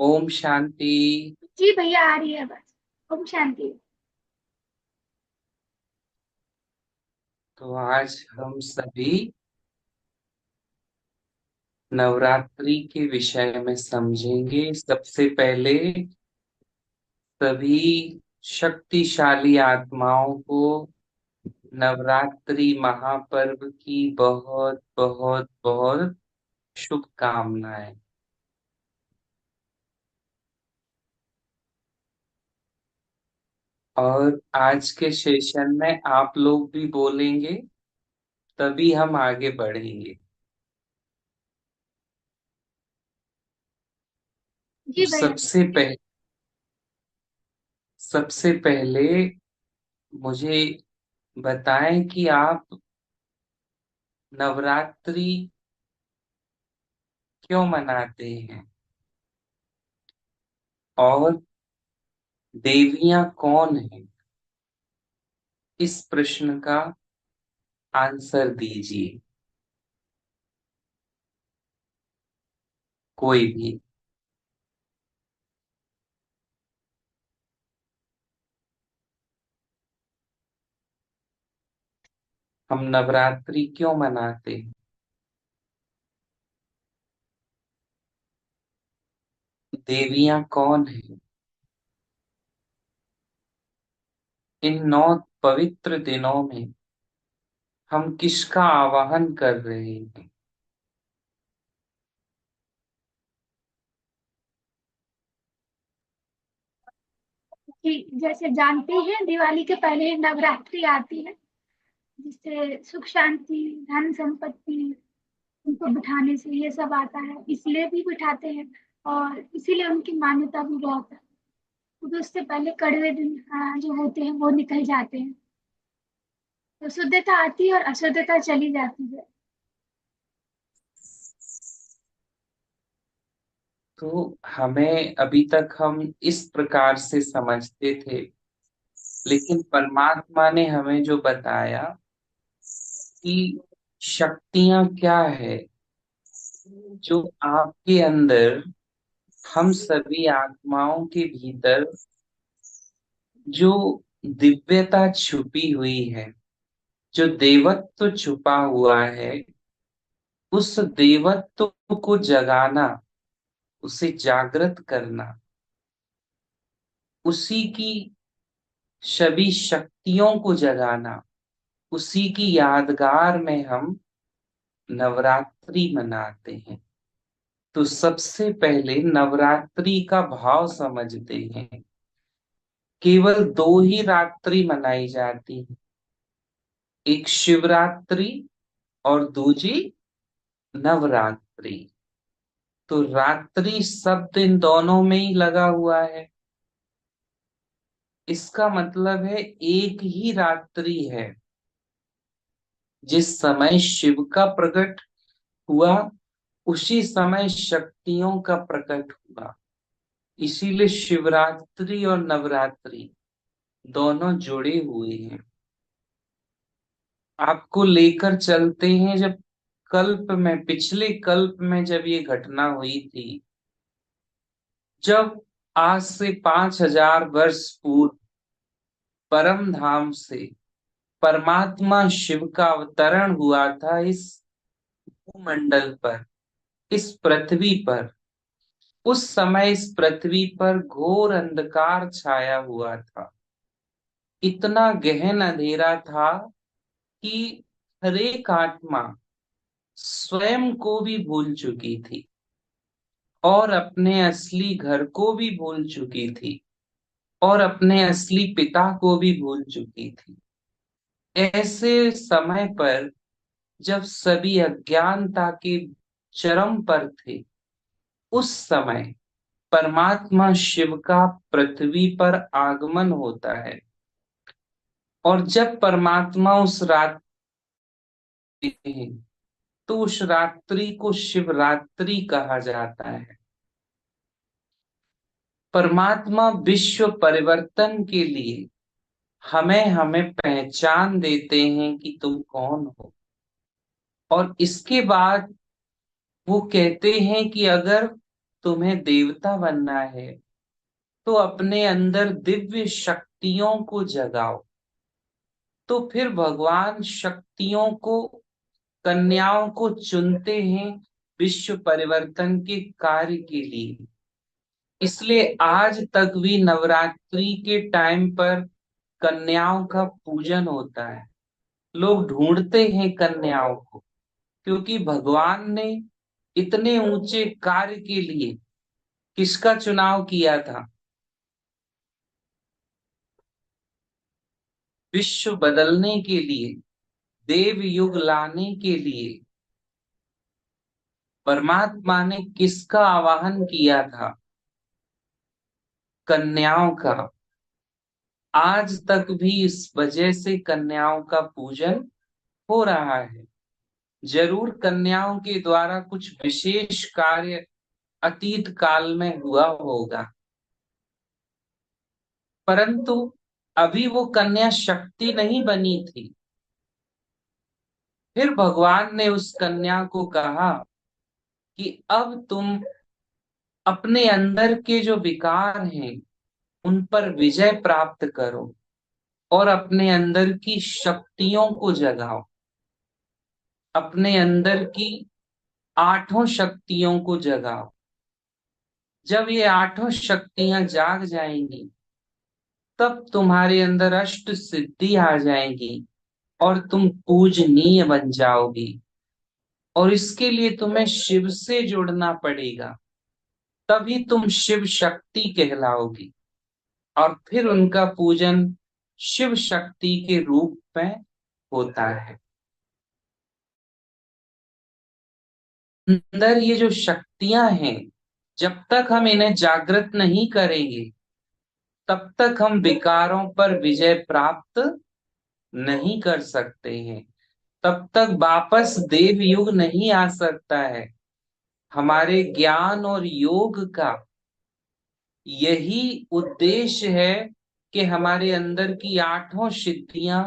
ओम शांति। जी भैया आ रही है बस। ओम शांति। तो आज हम सभी नवरात्रि के विषय में समझेंगे। सबसे पहले सभी शक्तिशाली आत्माओं को नवरात्रि महापर्व की बहुत बहुत बहुत शुभकामनाएं। और आज के सेशन में आप लोग भी बोलेंगे, तभी हम आगे बढ़ेंगे। तो जी भैया। सबसे पहले मुझे बताएं कि आप नवरात्रि क्यों मनाते हैं और देवियां कौन हैं। इस प्रश्न का आंसर दीजिए, कोई भी। हम नवरात्रि क्यों मनाते हैं, देवियां कौन हैं, इन 9 पवित्र दिनों में हम किसका आवाहन कर रहे हैं। जी जैसे जानते हैं दिवाली के पहले नवरात्रि आती है, जिससे सुख शांति धन संपत्ति उनको बिठाने से ये सब आता है, इसलिए भी बिठाते हैं। और इसीलिए उनकी मान्यता भी बहुत है, क्योंकि उससे पहले कड़वे दिन जो होते हैं वो निकल जाते हैं, तो शुद्धता आती है और अशुद्धता चली जाती है। तो हमें अभी तक हम इस प्रकार से समझते थे, लेकिन परमात्मा ने हमें जो बताया कि शक्तियां क्या है जो आपके अंदर, हम सभी आत्माओं के भीतर जो दिव्यता छुपी हुई है, जो देवत्व छुपा हुआ है, उस देवत्व को जगाना, उसे जागृत करना, उसी की सभी शक्तियों को जगाना, उसी की यादगार में हम नवरात्रि मनाते हैं। तो सबसे पहले नवरात्रि का भाव समझते हैं। केवल 2 ही रात्रि मनाई जाती है, एक शिवरात्रि और दूसरी नवरात्रि। तो रात्रि शब्द इन दोनों में ही लगा हुआ है। इसका मतलब है एक ही रात्रि है। जिस समय शिव का प्रकट हुआ, उसी समय शक्तियों का प्रकट हुआ। इसीलिए शिवरात्रि और नवरात्रि दोनों जुड़े हुए हैं। आपको लेकर चलते हैं, जब कल्प में, पिछले कल्प में जब ये घटना हुई थी, जब आज से 5,000 वर्ष पूर्व परम धाम से परमात्मा शिव का अवतरण हुआ था इस भूमंडल पर, इस पृथ्वी पर। उस समय इस पृथ्वी पर घोर अंधकार छाया हुआ था। इतना गहन अंधेरा था कि हर एक आत्मा स्वयं को भी भूल चुकी थी और अपने असली घर को भी भूल चुकी थी और अपने असली पिता को भी भूल चुकी थी। ऐसे समय पर जब सभी अज्ञानता के चरम पर थे, उस समय परमात्मा शिव का पृथ्वी पर आगमन होता है। और जब परमात्मा उस रात्रि में, तो उस रात्रि को शिवरात्रि कहा जाता है। परमात्मा विश्व परिवर्तन के लिए हमें हमें पहचान देते हैं कि तुम कौन हो। और इसके बाद वो कहते हैं कि अगर तुम्हें देवता बनना है तो अपने अंदर दिव्य शक्तियों को जगाओ। तो फिर भगवान शक्तियों को, कन्याओं को चुनते हैं विश्व परिवर्तन के कार्य के लिए। इसलिए आज तक भी नवरात्रि के टाइम पर कन्याओं का पूजन होता है। लोग ढूंढते हैं कन्याओं को, क्योंकि भगवान ने इतने ऊंचे कार्य के लिए किसका चुनाव किया था? विश्व बदलने के लिए, देव युग लाने के लिए परमात्मा ने किसका आवाहन किया था? कन्याओं का। आज तक भी इस वजह से कन्याओं का पूजन हो रहा है। जरूर कन्याओं के द्वारा कुछ विशेष कार्य अतीत काल में हुआ होगा, परंतु अभी वो कन्या शक्ति नहीं बनी थी। फिर भगवान ने उस कन्या को कहा कि अब तुम अपने अंदर के जो विकार हैं उन पर विजय प्राप्त करो और अपने अंदर की शक्तियों को जगाओ। अपने अंदर की आठों शक्तियों को जगाओ। जब ये आठों शक्तियां जाग जाएंगी तब तुम्हारे अंदर अष्ट सिद्धि आ जाएंगी और तुम पूजनीय बन जाओगी। और इसके लिए तुम्हें शिव से जुड़ना पड़ेगा, तभी तुम शिव शक्ति कहलाओगी। और फिर उनका पूजन शिव शक्ति के रूप में होता है। अंदर ये जो शक्तियां हैं, जब तक हम इन्हें जागृत नहीं करेंगे तब तक हम विकारों पर विजय प्राप्त नहीं कर सकते हैं। तब तक वापस देव युग नहीं आ सकता है। हमारे ज्ञान और योग का यही उद्देश्य है कि हमारे अंदर की आठों सिद्धियां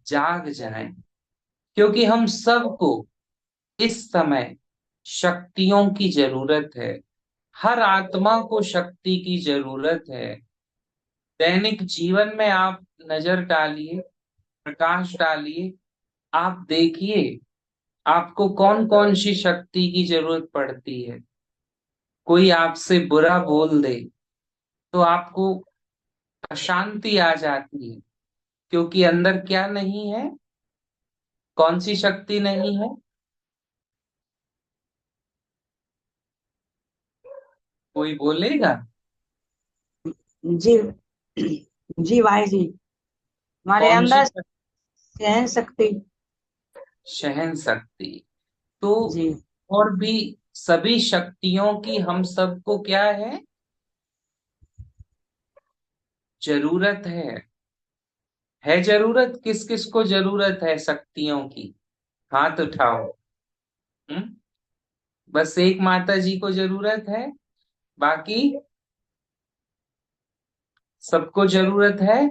जाग जाएं, क्योंकि हम सबको इस समय शक्तियों की जरूरत है। हर आत्मा को शक्ति की जरूरत है। दैनिक जीवन में आप नजर डालिए, प्रकाश डालिए, आप देखिए आपको कौन कौन सी शक्ति की जरूरत पड़ती है। कोई आपसे बुरा बोल दे तो आपको अशांति आ जाती है, क्योंकि अंदर क्या नहीं है? कौन सी शक्ति नहीं है? कोई बोलेगा? जी। जी भाई जी, हमारे कौन सी अंदर सहन शक्ति। सहन शक्ति। तो जी। और भी सभी शक्तियों की हम सबको क्या है? जरूरत है जरूरत। किस किस को जरूरत है शक्तियों की? हाथ उठाओ। हम्म। बस एक माता जी को जरूरत है, बाकी सबको जरूरत है।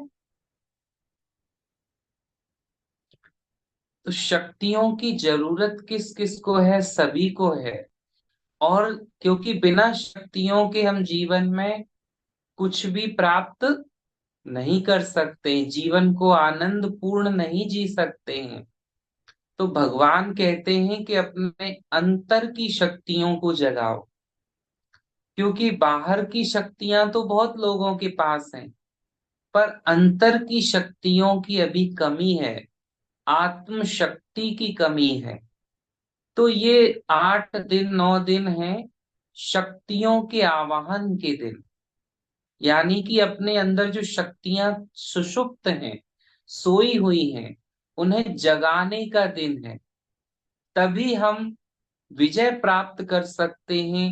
तो शक्तियों की जरूरत किस किस को है? सभी को है। और क्योंकि बिना शक्तियों के हम जीवन में कुछ भी प्राप्त नहीं कर सकते, जीवन को आनंद पूर्ण नहीं जी सकते हैं। तो भगवान कहते हैं कि अपने अंतर की शक्तियों को जगाओ, क्योंकि बाहर की शक्तियां तो बहुत लोगों के पास हैं, पर अंतर की शक्तियों की अभी कमी है। आत्म शक्ति की कमी है। तो ये 8 दिन 9 दिन है शक्तियों के आवाहन के दिन। यानी कि अपने अंदर जो शक्तियां सुषुप्त हैं, सोई हुई हैं, उन्हें जगाने का दिन है। तभी हम विजय प्राप्त कर सकते हैं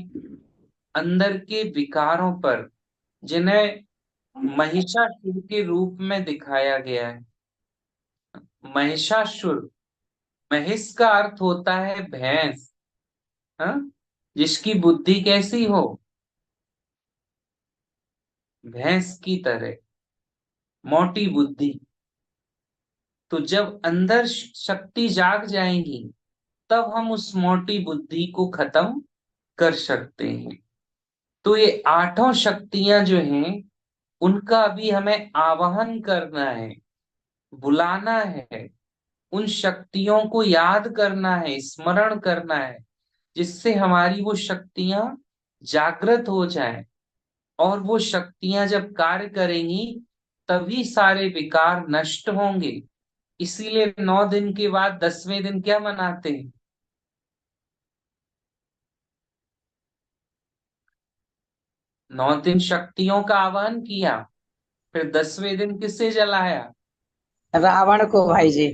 अंदर के विकारों पर, जिन्हें महिषासुर के रूप में दिखाया गया है। महिषासुर, महिष का अर्थ होता है भैंस। हाँ? जिसकी बुद्धि कैसी हो? भैंस की तरह मोटी बुद्धि। तो जब अंदर शक्ति जाग जाएंगी तब हम उस मोटी बुद्धि को खत्म कर सकते हैं। तो ये आठों शक्तियां जो हैं उनका अभी हमें आवाहन करना है, बुलाना है, उन शक्तियों को याद करना है, स्मरण करना है, जिससे हमारी वो शक्तियां जागृत हो जाएं। और वो शक्तियां जब कार्य करेंगी तभी सारे विकार नष्ट होंगे। इसीलिए 9 दिन के बाद 10वें दिन क्या मनाते हैं? 9 दिन शक्तियों का आह्वान किया, फिर 10वें दिन किसे जलाया? रावण को भाई जी।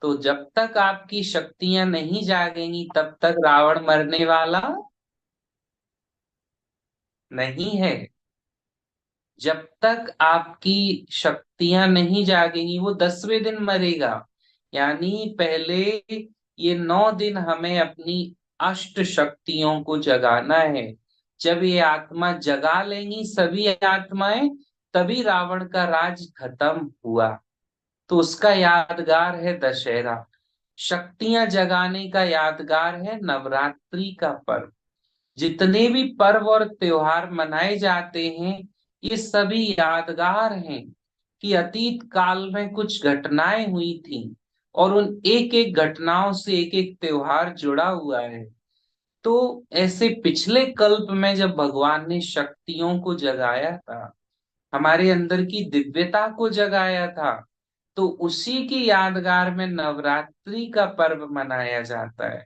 तो जब तक आपकी शक्तियां नहीं जागेंगी तब तक रावण मरने वाला नहीं है। जब तक आपकी शक्तियां नहीं जागेंगी वो 10वें दिन मरेगा। यानी पहले ये 9 दिन हमें अपनी अष्ट शक्तियों को जगाना है। जब ये आत्मा जगा लेंगी सभी आत्माएं, तभी रावण का राज खत्म हुआ। तो उसका यादगार है दशहरा। शक्तियां जगाने का यादगार है नवरात्रि का पर्व। जितने भी पर्व और त्योहार मनाए जाते हैं ये सभी यादगार हैं कि अतीत काल में कुछ घटनाएं हुई थी और उन एक एक घटनाओं से एक एक त्योहार जुड़ा हुआ है। तो ऐसे पिछले कल्प में जब भगवान ने शक्तियों को जगाया था, हमारे अंदर की दिव्यता को जगाया था, तो उसी की यादगार में नवरात्रि का पर्व मनाया जाता है।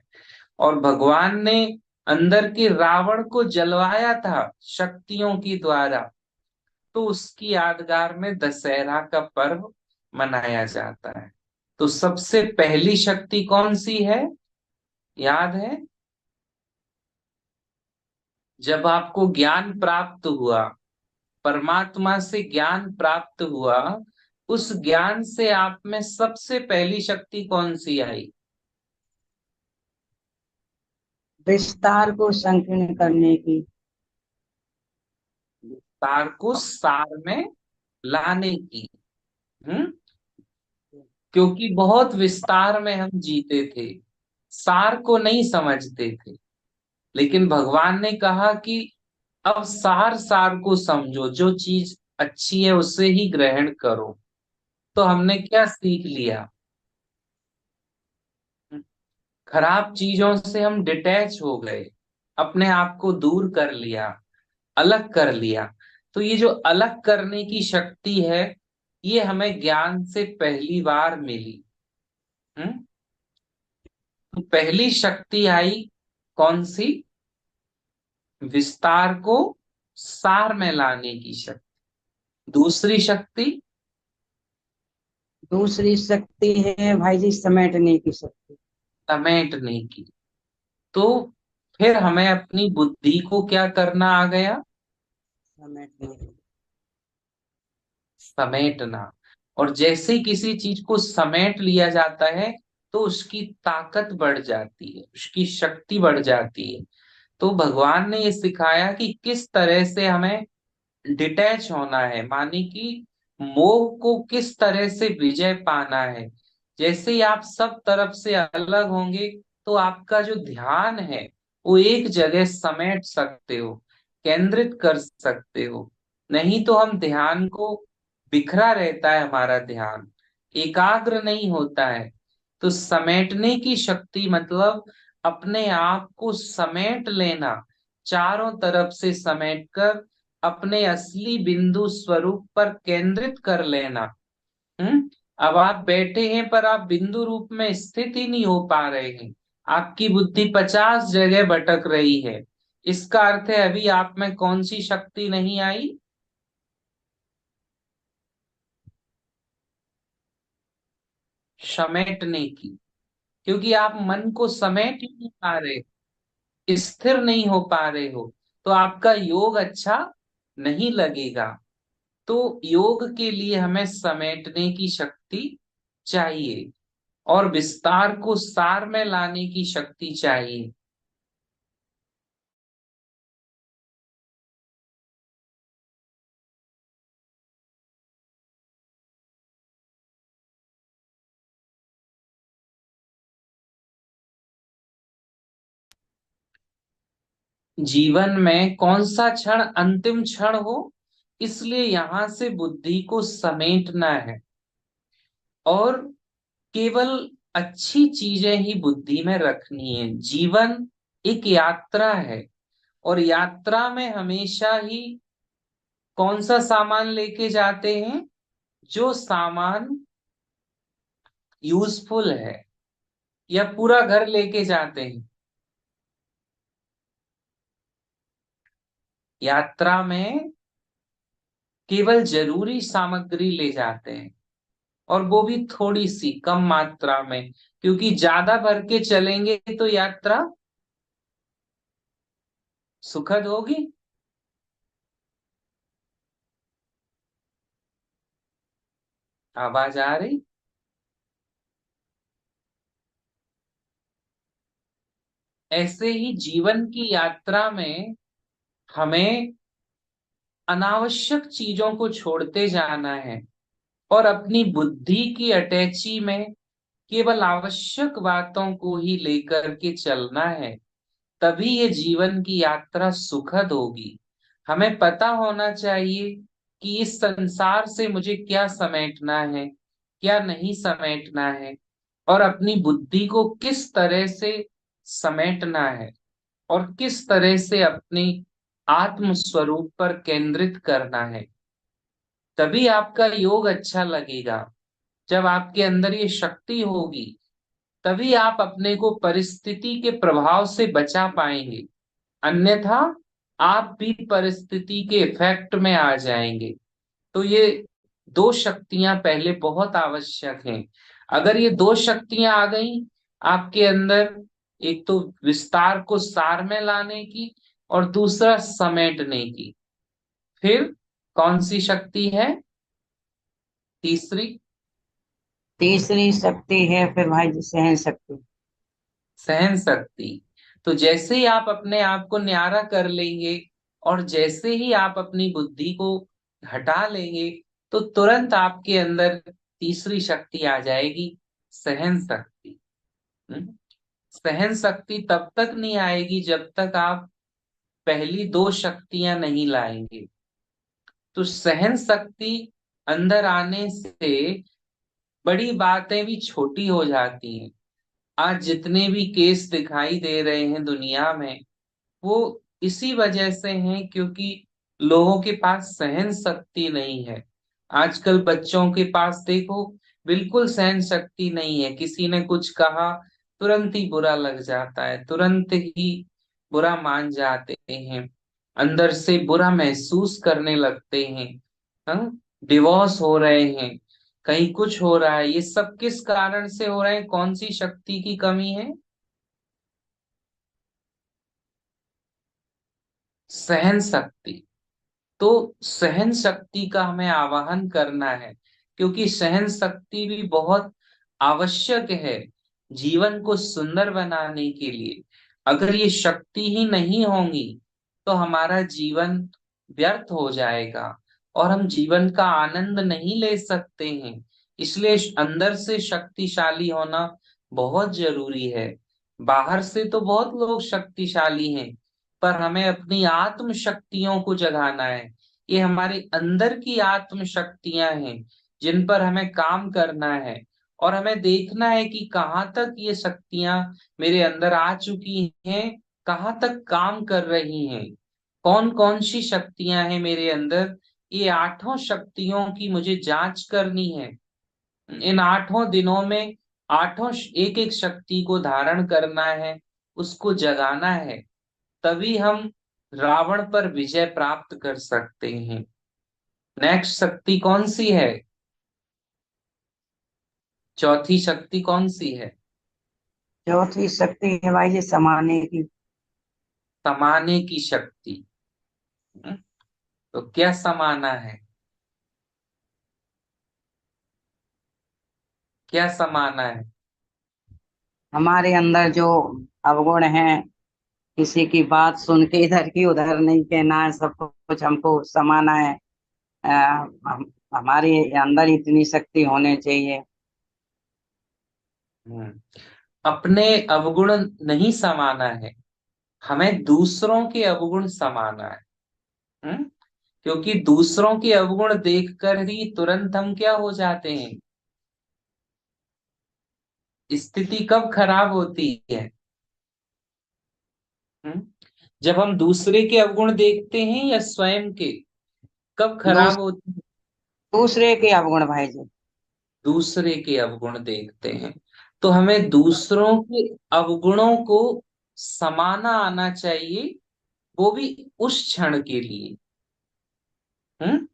और भगवान ने अंदर के रावण को जलवाया था शक्तियों की द्वारा, तो उसकी यादगार में दशहरा का पर्व मनाया जाता है। तो सबसे पहली शक्ति कौन सी है, याद है? जब आपको ज्ञान प्राप्त हुआ, परमात्मा से ज्ञान प्राप्त हुआ, उस ज्ञान से आप में सबसे पहली शक्ति कौन सी आई? विस्तार को संकीर्ण करने की। तार को सार में लाने की। हम्म। क्योंकि बहुत विस्तार में हम जीते थे, सार को नहीं समझते थे। लेकिन भगवान ने कहा कि अब सार सार को समझो, जो चीज अच्छी है उसे ही ग्रहण करो। तो हमने क्या सीख लिया? खराब चीजों से हम डिटैच हो गए, अपने आप को दूर कर लिया, अलग कर लिया। तो ये जो अलग करने की शक्ति है ये हमें ज्ञान से पहली बार मिली। हम्म। तो पहली शक्ति आई कौन सी? विस्तार को सार में लाने की शक्ति। दूसरी शक्ति दूसरी शक्ति है भाई जी समेटने की शक्ति। समेटने की। तो फिर हमें अपनी बुद्धि को क्या करना आ गया? समेटने की। समेटना। और जैसे ही किसी चीज को समेट लिया जाता है तो उसकी ताकत बढ़ जाती है, उसकी शक्ति बढ़ जाती है। तो भगवान ने ये सिखाया कि किस तरह से हमें डिटैच होना है, माने कि मोह को किस तरह से विजय पाना है। जैसे ही आप सब तरफ से अलग होंगे तो आपका जो ध्यान है वो एक जगह समेट सकते हो, केंद्रित कर सकते हो। नहीं तो हम ध्यान को, बिखरा रहता है हमारा ध्यान, एकाग्र नहीं होता है। तो समेटने की शक्ति मतलब अपने आप को समेट लेना, चारों तरफ से समेट कर अपने असली बिंदु स्वरूप पर केंद्रित कर लेना। हम्म। अब आप बैठे हैं पर आप बिंदु रूप में स्थित ही नहीं हो पा रहे हैं, आपकी बुद्धि 50 जगह भटक रही है। इसका अर्थ है अभी आप में कौन सी शक्ति नहीं आई? समेटने की। क्योंकि आप मन को समेट ही नहीं पा रहे, स्थिर नहीं हो पा रहे हो, तो आपका योग अच्छा नहीं लगेगा। तो योग के लिए हमें समेटने की शक्ति चाहिए और विस्तार को सार में लाने की शक्ति चाहिए। जीवन में कौन सा क्षण अंतिम क्षण हो, इसलिए यहां से बुद्धि को समेटना है और केवल अच्छी चीजें ही बुद्धि में रखनी है। जीवन एक यात्रा है और यात्रा में हमेशा ही कौन सा सामान लेके जाते हैं, जो सामान यूजफुल है, या पूरा घर लेके जाते हैं। यात्रा में केवल जरूरी सामग्री ले जाते हैं और वो भी थोड़ी सी कम मात्रा में, क्योंकि ज्यादा भर के चलेंगे तो यात्रा सुखद होगी। आवाज आ रही? ऐसे ही जीवन की यात्रा में हमें अनावश्यक चीजों को छोड़ते जाना है और अपनी बुद्धि की अटैची में केवल आवश्यक बातों को ही लेकर के चलना है। तभी ये जीवन की यात्रा सुखद होगी। हमें पता होना चाहिए कि इस संसार से मुझे क्या समेटना है, क्या नहीं समेटना है, और अपनी बुद्धि को किस तरह से समेटना है और किस तरह से अपनी आत्म स्वरूप पर केंद्रित करना है। तभी आपका योग अच्छा लगेगा। जब आपके अंदर ये शक्ति होगी, तभी आप अपने को परिस्थिति के प्रभाव से बचा पाएंगे। अन्यथा आप भी परिस्थिति के इफेक्ट में आ जाएंगे। तो ये दो शक्तियां पहले बहुत आवश्यक हैं। अगर ये दो शक्तियां आ गई आपके अंदर, एक तो विस्तार को सार में लाने की और दूसरा समेटने की, फिर कौन सी शक्ति है तीसरी? तीसरी शक्ति है फिर भाई जी सहन शक्ति। सहन शक्ति। तो जैसे ही आप अपने आप को न्यारा कर लेंगे और जैसे ही आप अपनी बुद्धि को हटा लेंगे, तो तुरंत आपके अंदर तीसरी शक्ति आ जाएगी, सहन शक्ति। हम्म? सहन शक्ति तब तक नहीं आएगी जब तक आप पहली दो शक्तियां नहीं लाएंगे। तो सहन शक्ति अंदर आने से बड़ी बातें भी छोटी हो जाती हैं। आज जितने भी केस दिखाई दे रहे हैं दुनिया में, वो इसी वजह से हैं क्योंकि लोगों के पास सहन शक्ति नहीं है। आजकल बच्चों के पास देखो, बिल्कुल सहन शक्ति नहीं है। किसी ने कुछ कहा, तुरंत ही बुरा लग जाता है, तुरंत ही बुरा मान जाते हैं, अंदर से बुरा महसूस करने लगते हैं। हाँ? डिवोर्स हो रहे हैं, कहीं कुछ हो रहा है, ये सब किस कारण से हो रहे हैं? कौन सी शक्ति की कमी है? सहन शक्ति। तो सहन शक्ति का हमें आवाहन करना है, क्योंकि सहन शक्ति भी बहुत आवश्यक है जीवन को सुंदर बनाने के लिए। अगर ये शक्ति ही नहीं होंगी तो हमारा जीवन व्यर्थ हो जाएगा और हम जीवन का आनंद नहीं ले सकते हैं। इसलिए अंदर से शक्तिशाली होना बहुत जरूरी है। बाहर से तो बहुत लोग शक्तिशाली हैं, पर हमें अपनी आत्म शक्तियों को जगाना है। ये हमारे अंदर की आत्म शक्तियां हैं जिन पर हमें काम करना है और हमें देखना है कि कहाँ तक ये शक्तियां मेरे अंदर आ चुकी हैं, कहाँ तक काम कर रही हैं, कौन कौन सी शक्तियां हैं मेरे अंदर। ये आठों शक्तियों की मुझे जांच करनी है। इन आठों दिनों में आठों एक एक शक्ति को धारण करना है, उसको जगाना है। तभी हम रावण पर विजय प्राप्त कर सकते हैं। नेक्स्ट शक्ति कौन सी है? चौथी शक्ति कौन सी है? चौथी शक्ति है भाई जी समाने की। समाने की शक्ति। हम्म, तो क्या समाना है? क्या समाना है? हमारे अंदर जो अवगुण हैं, किसी की बात सुन के इधर की उधर नहीं कहना है, सब कुछ हमको समाना है। अ, हमारे अंदर इतनी शक्ति होनी चाहिए। अपने अवगुण नहीं समाना है। हमें दूसरों के अवगुण समाना है। क्योंकि दूसरों के अवगुण देखकर ही तुरंत हम क्या हो जाते हैं, स्थिति कब खराब होती है? हम्म? जब हम दूसरे के अवगुण देखते हैं या स्वयं के, कब दूस, खराब होती है? दूसरे के अवगुण भाई जी। दूसरे के अवगुण देखते हैं। तो हमें दूसरों के अवगुणों को समाना आना चाहिए, वो भी उस क्षण के लिए। हम्म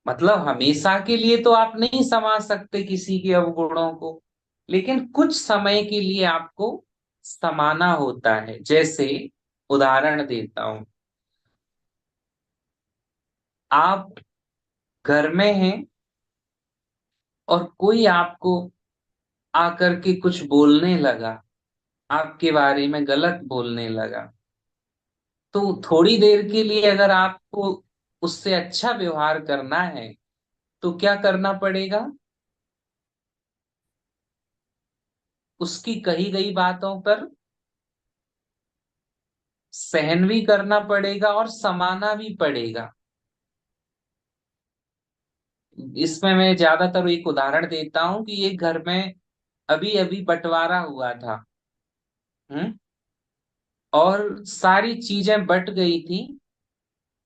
मतलब हमेशा के लिए तो आप नहीं समा सकते किसी के अवगुणों को, लेकिन कुछ समय के लिए आपको समाना होता है। जैसे उदाहरण देता हूं, आप घर में हैं और कोई आपको आकर के कुछ बोलने लगा, आपके बारे में गलत बोलने लगा, तो थोड़ी देर के लिए अगर आपको उससे अच्छा व्यवहार करना है तो क्या करना पड़ेगा? उसकी कही गई बातों पर सहन भी करना पड़ेगा और समाना भी पड़ेगा। इसमें मैं ज्यादातर एक उदाहरण देता हूं कि एक घर में अभी अभी बंटवारा हुआ था। हम्म और सारी चीजें बट गई थी,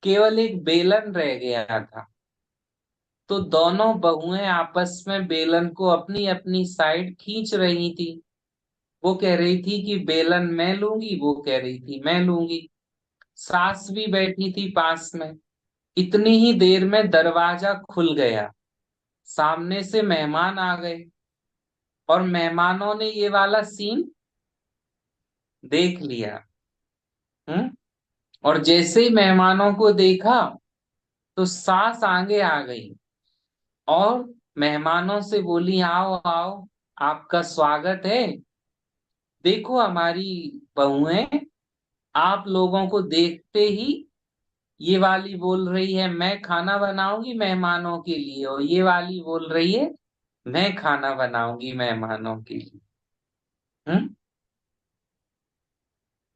केवल एक बेलन रह गया था। तो दोनों बहुएं आपस में बेलन को अपनी अपनी साइड खींच रही थी। वो कह रही थी कि बेलन मैं लूंगी, वो कह रही थी मैं लूंगी। सास भी बैठी थी पास में। इतनी ही देर में दरवाजा खुल गया, सामने से मेहमान आ गए और मेहमानों ने ये वाला सीन देख लिया। हम्म और जैसे ही मेहमानों को देखा तो सास आगे आ गई और मेहमानों से बोली, आओ आओ, आपका स्वागत है। देखो हमारी बहुएं आप लोगों को देखते ही ये वाली बोल रही है मैं खाना बनाऊंगी मेहमानों के लिए, और ये वाली बोल रही है मैं खाना बनाऊंगी मेहमानों के लिए। हम्म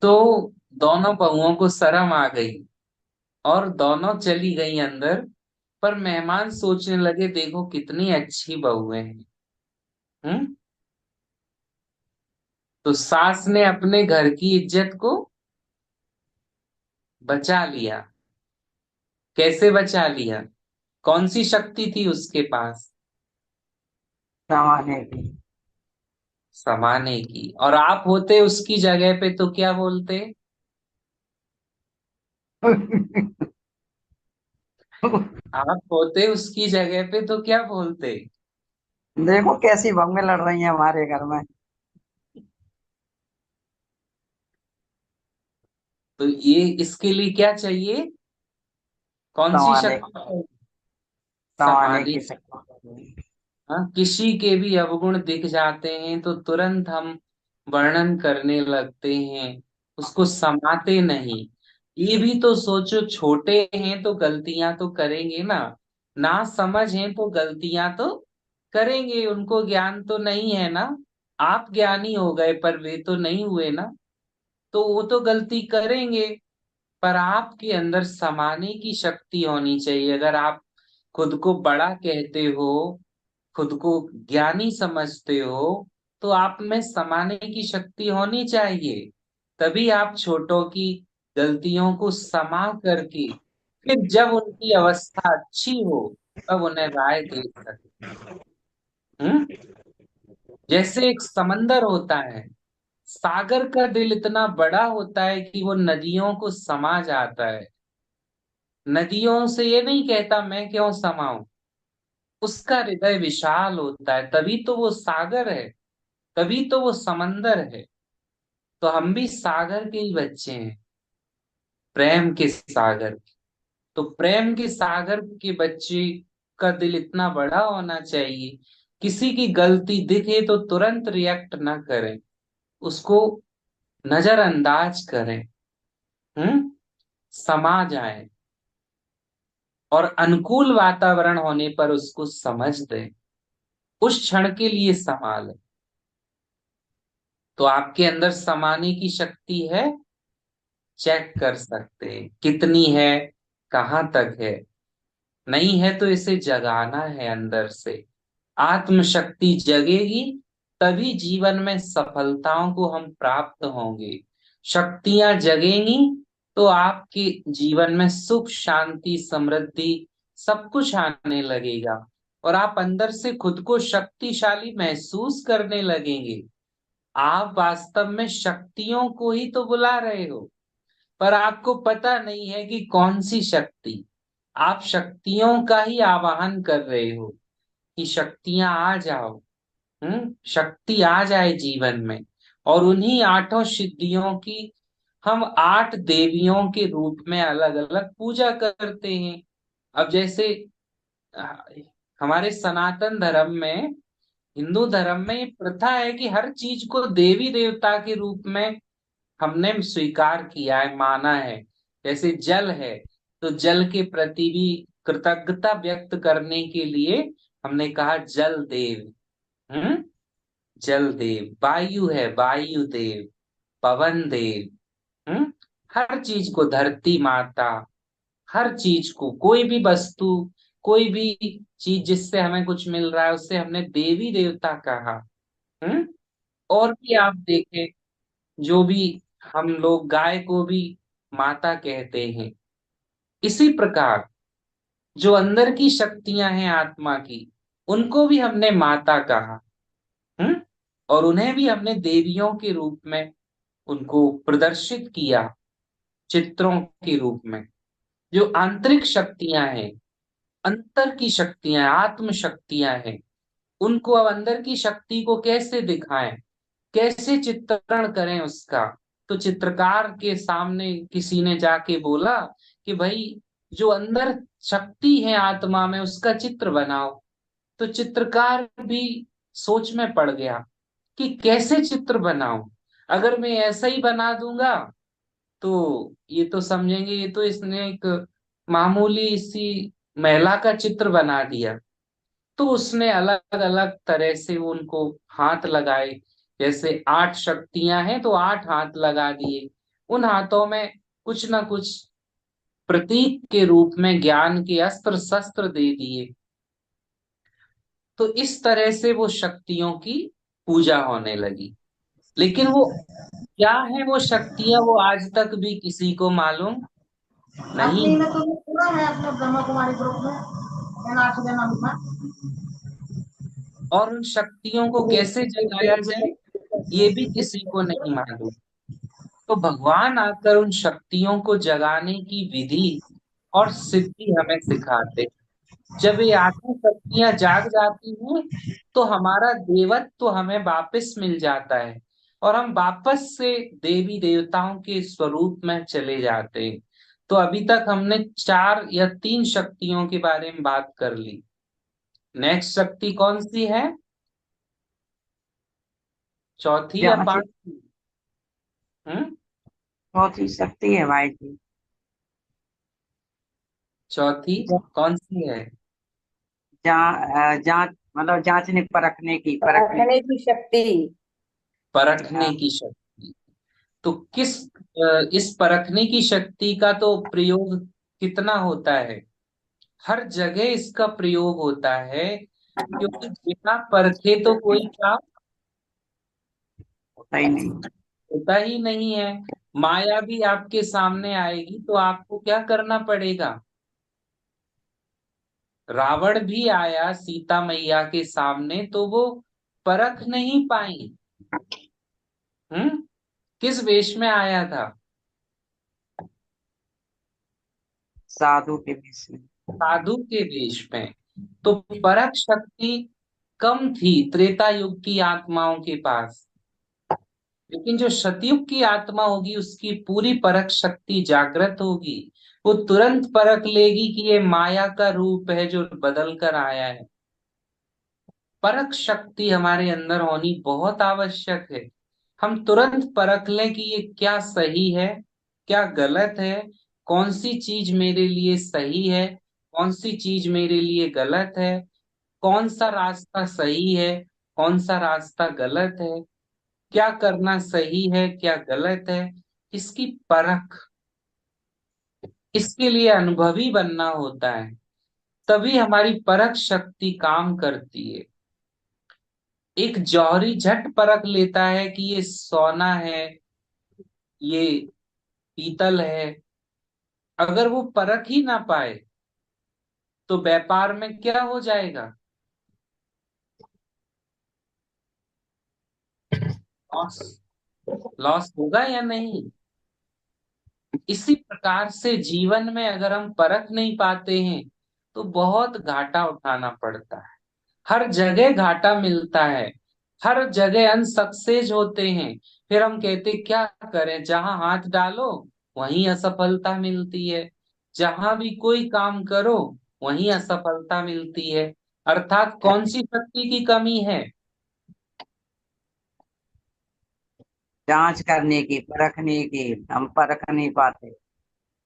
तो दोनों बहुओं को शर्म आ गई और दोनों चली गई अंदर। पर मेहमान सोचने लगे देखो कितनी अच्छी बहुएं हैं। हम्म तो सास ने अपने घर की इज्जत को बचा लिया। कैसे बचा लिया? कौन सी शक्ति थी उसके पास? जमाने की। समाने की। और आप होते उसकी जगह पे तो क्या बोलते? आप होते उसकी जगह पे तो क्या बोलते? देखो कैसी बम्बें लड़ रही हैं हमारे घर में। तो ये इसके लिए क्या चाहिए? कौन सी जमाने शक्ति चाहिए? जमाने समाने। की शक्ति। हाँ, किसी के भी अवगुण दिख जाते हैं तो तुरंत हम वर्णन करने लगते हैं, उसको समाते नहीं। ये भी तो सोचो, छोटे हैं तो गलतियां तो करेंगे ना, ना समझ हैं तो गलतियां तो करेंगे, उनको ज्ञान तो नहीं है ना। आप ज्ञानी हो गए पर वे तो नहीं हुए ना, तो वो तो गलती करेंगे। पर आपके अंदर समाने की शक्ति होनी चाहिए। अगर आप खुद को बड़ा कहते हो, खुद को ज्ञानी समझते हो, तो आप में समाने की शक्ति होनी चाहिए। तभी आप छोटों की गलतियों को समा करके फिर जब उनकी अवस्था अच्छी हो तब उन्हें राय दे सकते। हम्म जैसे एक समंदर होता है, सागर का दिल इतना बड़ा होता है कि वो नदियों को समा जाता है। नदियों से ये नहीं कहता मैं क्यों समाऊं, उसका हृदय विशाल होता है, तभी तो वो सागर है, तभी तो वो समंदर है। तो हम भी सागर के ही बच्चे हैं, प्रेम के सागर। तो प्रेम के सागर के बच्चे का दिल इतना बड़ा होना चाहिए, किसी की गलती दिखे तो तुरंत रिएक्ट ना करें, उसको नजरअंदाज करें। समा जाए और अनुकूल वातावरण होने पर उसको समझ दें, उस क्षण के लिए संभालें। तो आपके अंदर समाने की शक्ति है चेक कर सकते हैं कितनी है, कहाँ तक है। नहीं है तो इसे जगाना है अंदर से। आत्मशक्ति जगेगी तभी जीवन में सफलताओं को हम प्राप्त होंगे। शक्तियां जगेंगी तो आपके जीवन में सुख शांति समृद्धि सब कुछ आने लगेगा, और आप अंदर से खुद को शक्तिशाली महसूस करने लगेंगे। आप वास्तव में शक्तियों को ही तो बुला रहे हो, पर आपको पता नहीं है कि कौन सी शक्ति। आप शक्तियों का ही आवाहन कर रहे हो कि शक्तियां आ जाओ। शक्ति आ जाए जीवन में। और उन्हीं आठों सिद्धियों की हम आठ देवियों के रूप में अलग अलग पूजा करते हैं। अब जैसे अ, हमारे सनातन धर्म में, हिंदू धर्म में ये प्रथा है कि हर चीज को देवी देवता के रूप में हमने स्वीकार किया है, माना है। जैसे जल है तो जल के प्रति भी कृतज्ञता व्यक्त करने के लिए हमने कहा जल देव। हम्म जल देव। वायु है वायु देव, पवन देव। हर चीज को धरती माता, हर चीज को, कोई भी वस्तु, कोई भी चीज जिससे हमें कुछ मिल रहा है उससे हमने देवी देवता कहा। हम्म और भी आप देखें, जो भी हम लोग गाय को भी माता कहते हैं। इसी प्रकार जो अंदर की शक्तियां हैं आत्मा की, उनको भी हमने माता कहा। हम्म और उन्हें भी हमने देवियों के रूप में उनको प्रदर्शित किया, चित्रों के रूप में। जो आंतरिक शक्तियां हैं, अंतर की शक्तियां, आत्म शक्तियां हैं, उनको अब अंदर की शक्ति को कैसे दिखाएं, कैसे चित्रण करें उसका। तो चित्रकार के सामने किसी ने जाके बोला कि भाई, जो अंदर शक्ति है आत्मा में उसका चित्र बनाओ। तो चित्रकार भी सोच में पड़ गया कि कैसे चित्र बनाऊं। अगर मैं ऐसा ही बना दूंगा तो ये तो समझेंगे ये तो इसने एक मामूली सी महिला का चित्र बना दिया। तो उसने अलग अलग तरह से उनको हाथ लगाए। जैसे आठ शक्तियां हैं तो आठ हाथ लगा दिए। उन हाथों में कुछ ना कुछ प्रतीक के रूप में ज्ञान के अस्त्र शस्त्र दे दिए। तो इस तरह से वो शक्तियों की पूजा होने लगी। लेकिन वो क्या है वो शक्तियां, वो आज तक भी किसी को मालूम नहीं। अपनी में तो पूरा है अपने ब्रह्मा कुमारी ग्रुप में 8 जना हुआ। और उन शक्तियों को कैसे जगाया जाए ये भी किसी को नहीं मालूम। तो भगवान आकर उन शक्तियों को जगाने की विधि और सिद्धि हमें सिखाते। जब ये आत्म शक्तियां जाग जाती हैं तो हमारा देवत्व हमें वापस मिल जाता है, और हम वापस से देवी देवताओं के स्वरूप में चले जाते हैं। तो अभी तक हमने चार या तीन शक्तियों के बारे में बात कर ली। नेक्स्ट शक्ति कौन सी है? चौथी या जहाँ पांचवी? हम्म चौथी शक्ति है भाई जी। चौथी कौन सी है? जांच मतलब जांचने परखने की परखने परखने की शक्ति। परखने की शक्ति। तो इस परखने की शक्ति का तो प्रयोग कितना होता है? हर जगह इसका प्रयोग होता है, क्योंकि बिना परखे तो कोई काम होता ही नहीं। होता ही नहीं है। माया भी आपके सामने आएगी तो आपको क्या करना पड़ेगा? रावण भी आया सीता मैया के सामने तो वो परख नहीं पाई। हम्म किस वेश में आया था? साधु के विष में। साधु के वेश में। तो परख शक्ति कम थी त्रेता युग की आत्माओं के पास। लेकिन जो सतयुग की आत्मा होगी उसकी पूरी परख शक्ति जागृत होगी। वो तुरंत परख लेगी कि ये माया का रूप है जो बदल कर आया है। परख शक्ति हमारे अंदर होनी बहुत आवश्यक है। हम तुरंत परख लें कि ये क्या सही है, क्या गलत है, कौन सी चीज मेरे लिए सही है, कौन सी चीज मेरे लिए गलत है, कौन सा रास्ता सही है, कौन सा रास्ता गलत है, क्या करना सही है क्या गलत है। इसकी परख इसके लिए अनुभवी बनना होता है, तभी हमारी परख शक्ति काम करती है। एक जौहरी झट परख लेता है कि ये सोना है, ये पीतल है। अगर वो परख ही ना पाए तो व्यापार में क्या हो जाएगा? लॉस। लॉस होगा या नहीं? इसी प्रकार से जीवन में अगर हम परख नहीं पाते हैं तो बहुत घाटा उठाना पड़ता है। हर जगह घाटा मिलता है, हर जगह अनसक्सेस होते हैं। फिर हम कहते क्या करें, जहां हाथ डालो वहीं असफलता मिलती है, जहां भी कोई काम करो वहीं असफलता मिलती है। अर्थात कौन सी शक्ति की कमी है? जांच करने की, परखने की, हम परख नहीं पाते।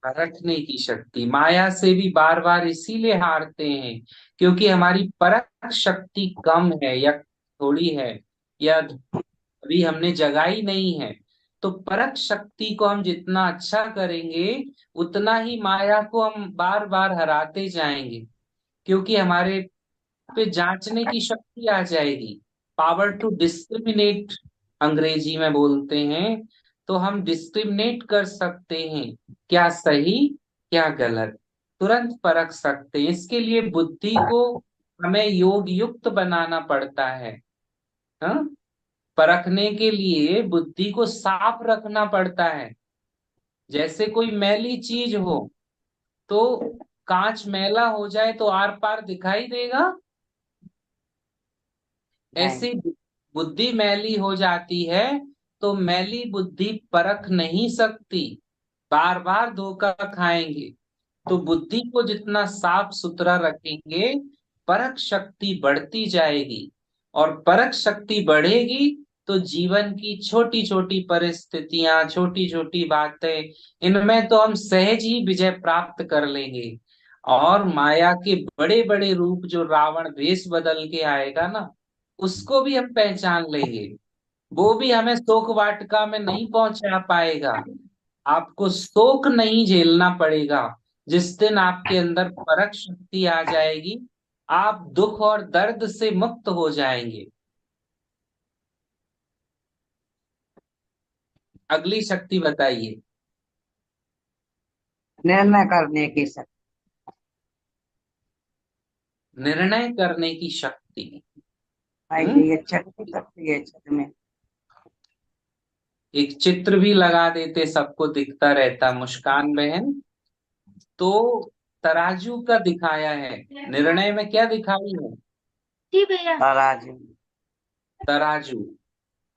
परखने की शक्ति, माया से भी बार बार इसीलिए हारते हैं क्योंकि हमारी परख शक्ति कम है या थोड़ी है, या अभी हमने जगाई नहीं है। तो परख शक्ति को हम जितना अच्छा करेंगे उतना ही माया को हम बार बार हराते जाएंगे, क्योंकि हमारे पे जांचने की शक्ति आ जाएगी। पावर टू डिस्क्रिमिनेट अंग्रेजी में बोलते हैं। तो हम डिस्क्रिमिनेट कर सकते हैं, क्या सही क्या गलत, तुरंत परख सकते हैं। इसके लिए बुद्धि को हमें योग युक्त बनाना पड़ता है। हाँ? परखने के लिए बुद्धि को साफ रखना पड़ता है। जैसे कोई मैली चीज हो, तो कांच मैला हो जाए तो आर पार दिखाई देगा? नहीं। ऐसी बुद्धि मैली हो जाती है तो मैली बुद्धि परख नहीं सकती, बार बार धोखा खाएंगे। तो बुद्धि को जितना साफ सुथरा रखेंगे परख शक्ति बढ़ती जाएगी, और परख शक्ति बढ़ेगी तो जीवन की छोटी छोटी परिस्थितियां, छोटी छोटी बातें, इनमें तो हम सहज ही विजय प्राप्त कर लेंगे। और माया के बड़े बड़े रूप जो रावण वेश बदल के आएगा ना, उसको भी हम पहचान लेंगे। वो भी हमें शोक वाटिका में नहीं पहुंचा पाएगा। आपको शोक नहीं झेलना पड़ेगा। जिस दिन आपके अंदर परख शक्ति आ जाएगी, आप दुख और दर्द से मुक्त हो जाएंगे। अगली शक्ति बताइए। निर्णय करने की शक्ति। निर्णय करने की शक्ति। भाई हम्म। ये छठ की शक्ति है, छठ में। एक चित्र भी लगा देते, सबको दिखता रहता। मुस्कान बहन, तो तराजू का दिखाया है, निर्णय में क्या दिखाई है? जी भैया। तराजू। तराजू।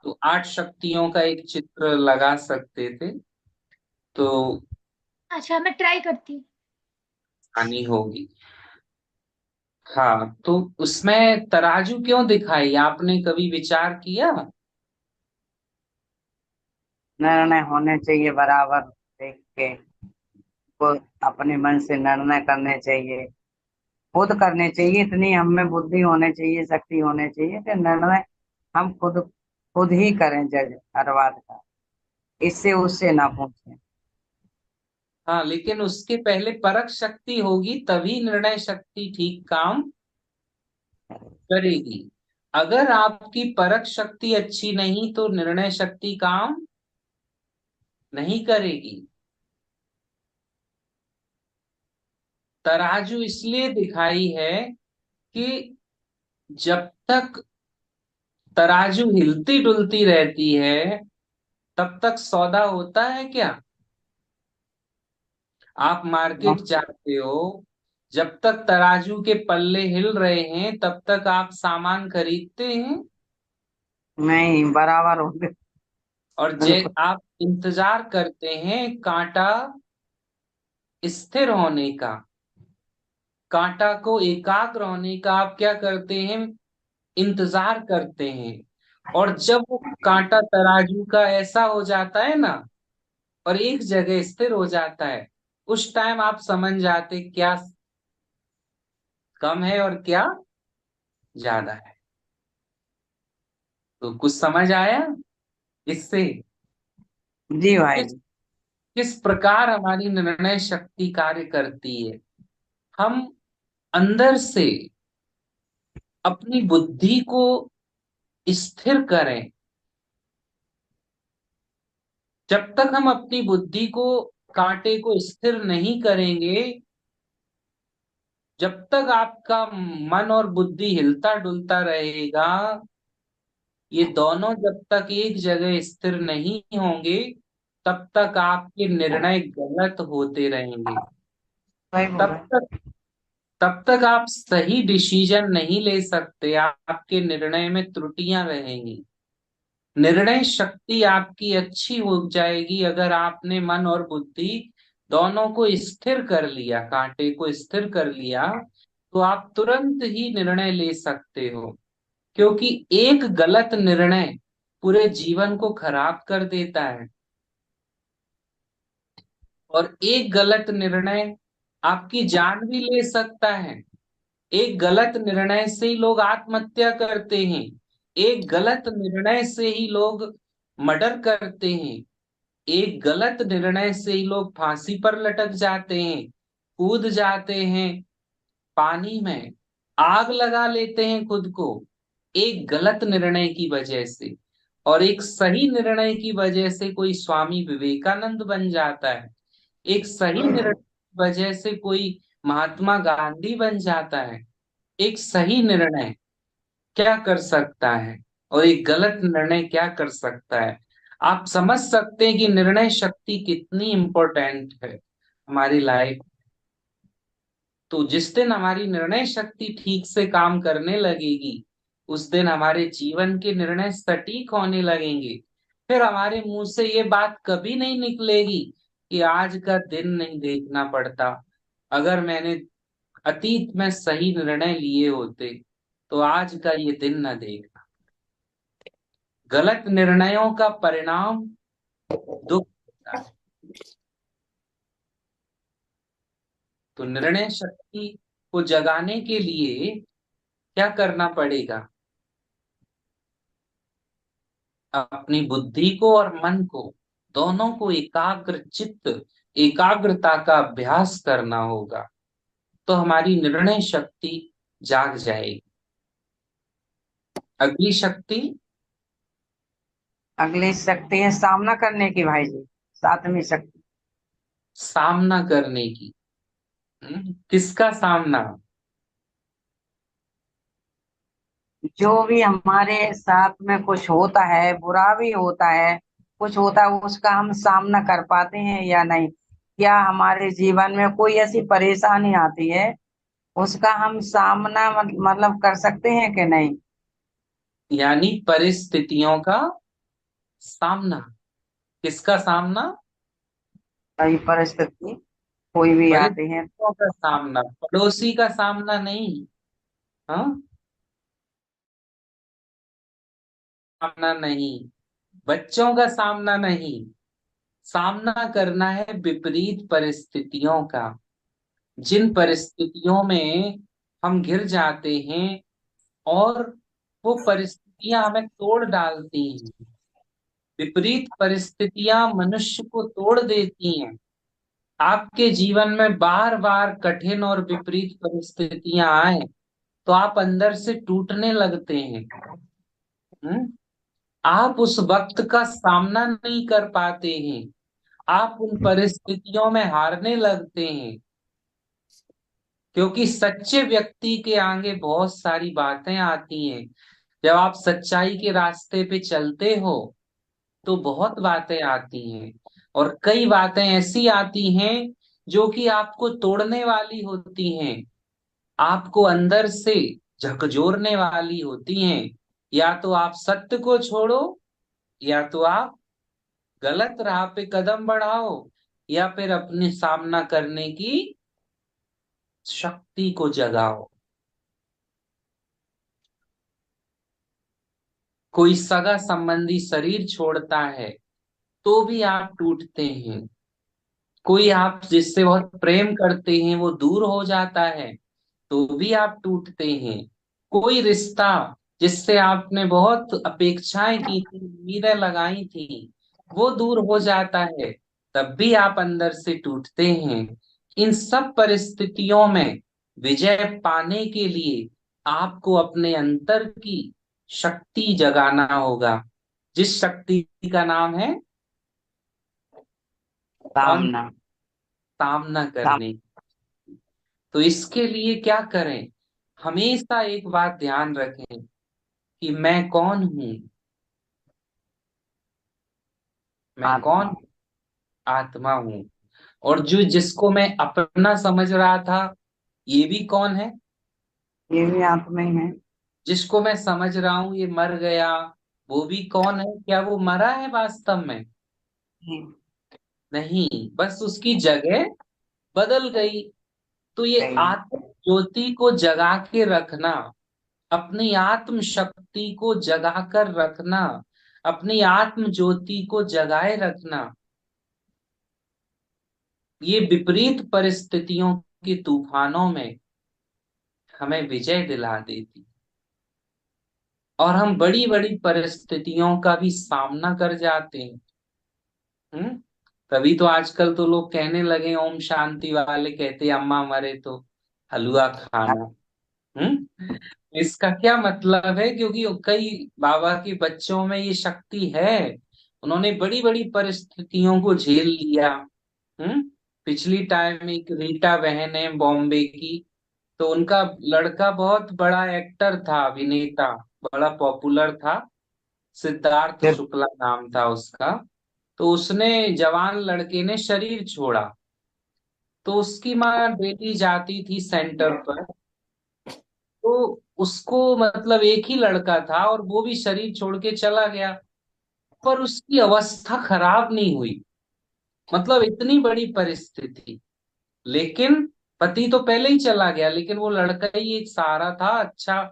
तो 8 शक्तियों का एक चित्र लगा सकते थे, तो अच्छा, मैं ट्राई करती हूँ। हानि होगी। हाँ, तो उसमें तराजू क्यों दिखाई, आपने कभी विचार किया? निर्णय होने चाहिए बराबर, देख के को अपने मन से निर्णय करने चाहिए, खुद करने चाहिए। इतनी हम में बुद्धि होने चाहिए, शक्ति होने चाहिए कि निर्णय हम खुद खुद ही करें, जज हर बात का, इससे उससे ना पूछें। हाँ, लेकिन उसके पहले परख शक्ति होगी तभी निर्णय शक्ति ठीक काम करेगी। अगर आपकी परख शक्ति अच्छी नहीं तो निर्णय शक्ति काम नहीं करेगी। तराजू इसलिए दिखाई है कि जब तक तराजू हिलती डुलती रहती है तब तक सौदा होता है क्या? आप मार्केट जाते हो, जब तक तराजू के पल्ले हिल रहे हैं तब तक आप सामान खरीदते हैं। नहीं, बराबर हो गए। और जे बिल्कुल। आप इंतजार करते हैं कांटा स्थिर होने का, कांटा को एकाग्र होने का आप क्या करते हैं? इंतजार करते हैं। और जब वो कांटा तराजू का ऐसा हो जाता है ना, और एक जगह स्थिर हो जाता है, उस टाइम आप समझ जाते क्या कम है और क्या ज्यादा है। तो कुछ समझ आया इससे? जी भाई किस जी। किस प्रकार हमारी निर्णय शक्ति कार्य करती है। हम अंदर से अपनी बुद्धि को स्थिर करें। जब तक हम अपनी बुद्धि को, कांटे को स्थिर नहीं करेंगे, जब तक आपका मन और बुद्धि हिलता डुलता रहेगा, ये दोनों जब तक एक जगह स्थिर नहीं होंगे, तब तक आपके निर्णय गलत होते रहेंगे। वही बोल तब रहे हैं। तक तब तक आप सही डिसीजन नहीं ले सकते, आपके निर्णय में त्रुटियां रहेंगी। निर्णय शक्ति आपकी अच्छी हो जाएगी अगर आपने मन और बुद्धि दोनों को स्थिर कर लिया, कांटे को स्थिर कर लिया, तो आप तुरंत ही निर्णय ले सकते हो। क्योंकि एक गलत निर्णय पूरे जीवन को खराब कर देता है, और एक गलत निर्णय आपकी जान भी ले सकता है। एक गलत निर्णय से ही लोग आत्महत्या करते हैं। एक गलत निर्णय से ही लोग मर्डर करते हैं। एक गलत निर्णय से ही लोग फांसी पर लटक जाते हैं, कूद जाते हैं पानी में, आग लगा लेते हैं खुद को, एक गलत निर्णय की वजह से। और एक सही निर्णय की वजह से कोई स्वामी विवेकानंद बन जाता है। एक सही निर्णय की वजह से कोई महात्मा गांधी बन जाता है। एक सही निर्णय क्या कर सकता है और एक गलत निर्णय क्या कर सकता है। आप समझ सकते हैं कि निर्णय शक्ति कितनी इंपॉर्टेंट है हमारी लाइफ। तो जिस दिन हमारी निर्णय शक्ति ठीक से काम करने लगेगी, उस दिन हमारे जीवन के निर्णय सटीक होने लगेंगे। फिर हमारे मुंह से ये बात कभी नहीं निकलेगी कि आज का दिन नहीं देखना पड़ता। अगर मैंने अतीत में सही निर्णय लिए होते तो आज का ये दिन न देखना। गलत निर्णयों का परिणाम दुख होता है। तो निर्णय शक्ति को जगाने के लिए क्या करना पड़ेगा? अपनी बुद्धि को और मन को, दोनों को एकाग्र चित्त, एकाग्रता का अभ्यास करना होगा, तो हमारी निर्णय शक्ति जाग जाएगी। अगली शक्ति, अगली शक्ति है सामना करने की भाई जी। सातवीं शक्ति। सामना करने की। किसका सामना? जो भी हमारे साथ में कुछ होता है, बुरा भी होता है, कुछ होता है, उसका हम सामना कर पाते हैं या नहीं। या हमारे जीवन में कोई ऐसी परेशानी आती है, उसका हम सामना मतलब कर सकते हैं कि नहीं। यानी परिस्थितियों का सामना। किसका सामना? कई परिस्थिति कोई भी आती है। परिस्थितियों का सामना, पड़ोसी का सामना नहीं। हाँ, सामना नहीं, बच्चों का सामना नहीं। सामना करना है विपरीत परिस्थितियों का। जिन परिस्थितियों में हम घिर जाते हैं और वो परिस्थितियां हमें तोड़ डालती हैं। विपरीत परिस्थितियां मनुष्य को तोड़ देती हैं। आपके जीवन में बार बार कठिन और विपरीत परिस्थितियां आए तो आप अंदर से टूटने लगते हैं। हम्म? आप उस वक्त का सामना नहीं कर पाते हैं। आप उन परिस्थितियों में हारने लगते हैं। क्योंकि सच्चे व्यक्ति के आगे बहुत सारी बातें आती हैं। जब आप सच्चाई के रास्ते पे चलते हो तो बहुत बातें आती हैं, और कई बातें ऐसी आती हैं जो कि आपको तोड़ने वाली होती हैं, आपको अंदर से झकझोरने वाली होती हैं। या तो आप सत्य को छोड़ो, या तो आप गलत राह पे कदम बढ़ाओ, या फिर अपने सामना करने की शक्ति को जगाओ। कोई सगा संबंधी शरीर छोड़ता है तो भी आप टूटते हैं। कोई आप जिससे बहुत प्रेम करते हैं वो दूर हो जाता है तो भी आप टूटते हैं। कोई रिश्ता जिससे आपने बहुत अपेक्षाएं की थी, उम्मीदें लगाई थी, वो दूर हो जाता है तब भी आप अंदर से टूटते हैं। इन सब परिस्थितियों में विजय पाने के लिए आपको अपने अंतर की शक्ति जगाना होगा, जिस शक्ति का नाम है कौन? सामना। सामना साम, करने। तो इसके लिए क्या करें? हमेशा एक बात ध्यान रखें कि मैं कौन हूं। मैं कौन? आत्मा। आत्मा हूं। और जो जिसको मैं अपना समझ रहा था, ये भी कौन है? ये भी आत्मा ही है। जिसको मैं समझ रहा हूं ये मर गया, वो भी कौन है? क्या वो मरा है वास्तव में? ये नहीं, बस उसकी जगह बदल गई। तो ये सही। आत्म ज्योति को जगा के रखना, अपनी आत्म शक्ति को जगा कर रखना, अपनी आत्म ज्योति को जगाए रखना, ये विपरीत परिस्थितियों के तूफानों में हमें विजय दिला देती। और हम बड़ी बड़ी परिस्थितियों का भी सामना कर जाते हैं। हम्म। तभी तो आजकल तो लोग कहने लगे, ओम शांति वाले कहते अम्मा मरे तो हलवा खाना। हम्म। इसका क्या मतलब है? क्योंकि कई बाबा के बच्चों में ये शक्ति है, उन्होंने बड़ी बड़ी परिस्थितियों को झेल लिया। हम्म। पिछली टाइम एक रीटा बहन है बॉम्बे की, तो उनका लड़का बहुत बड़ा एक्टर था, अभिनेता, बड़ा पॉपुलर था, सिद्धार्थ फिर शुक्ला नाम था उसका। तो उसने, जवान लड़के ने शरीर छोड़ा, तो उसकी माँ डेली जाती थी सेंटर पर। तो उसको मतलब एक ही लड़का था और वो भी शरीर छोड़ के चला गया, पर उसकी अवस्था खराब नहीं हुई। मतलब इतनी बड़ी परिस्थिति, लेकिन पति तो पहले ही चला गया, लेकिन वो लड़का ही एक सहारा था। अच्छा,